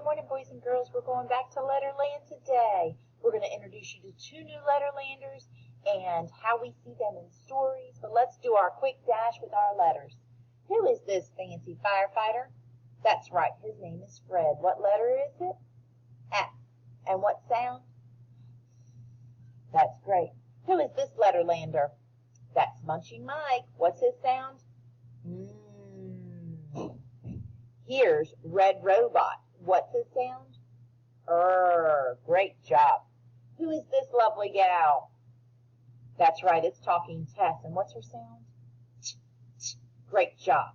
morning, boys and girls. We're going back to Letterland today. We're going to introduce you to 2 new Letterlanders and how we see them in stories. But let's do our quick dash with our letters. Who is this fancy firefighter? That's right, his name is Fred. What letter is it? F. And what sound? That's great. Who is this Letterlander? That's Munching Mike. What's his sound? Here's Red Robot. What's his sound? Great job. Who is this lovely gal? That's right, it's Talking Tess. And what's her sound? Great job.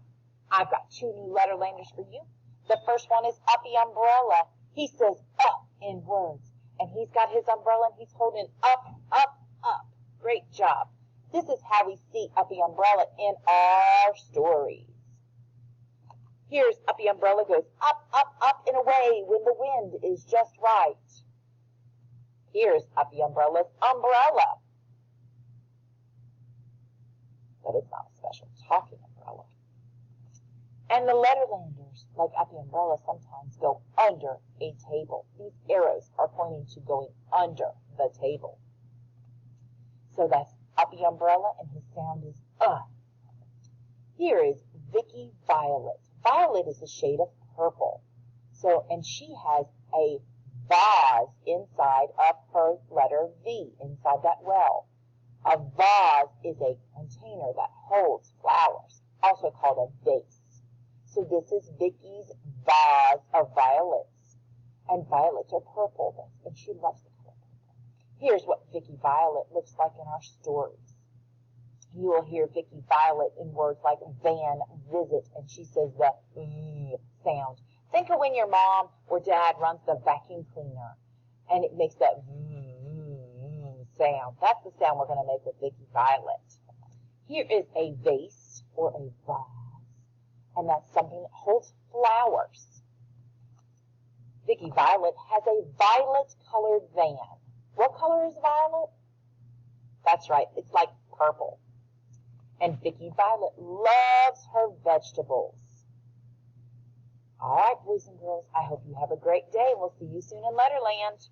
I've got 2 new Letterlanders for you. The first one is Uppy Umbrella. He says up in words. And he's got his umbrella and he's holding up, up, up. Great job. This is how we see Uppy Umbrella in our stories. Here's Uppy Umbrella goes up, up, up and away when the wind is just right. Here's Uppy Umbrella's umbrella. But it's not a special talking umbrella. And the Letterlanders, like Uppy Umbrella, sometimes go under a table. These arrows are pointing to going under the table. So that's Uppy Umbrella, and his sound is Here is Vicky Violet. Violet is a shade of purple. And she has a vase inside of her letter V, inside that well. A vase is a container that holds flowers, also called a vase. So this is Vicky's vase of violets. And violets are purple, and she loves the color purple. Here's what Vicky Violet looks like in our stories. You will hear Vicky Violet in words like van, visit, and she says the sound. Think of when your mom or dad runs the vacuum cleaner, and it makes that sound. That's the sound we're going to make with Vicky Violet. Here is a vase or a vase, and that's something that holds flowers. Vicky Violet has a violet-colored van. What color is violet? That's right, it's like purple. And Vicky Violet loves her vegetables. All right, boys and girls, I hope you have a great day. We'll see you soon in Letterland.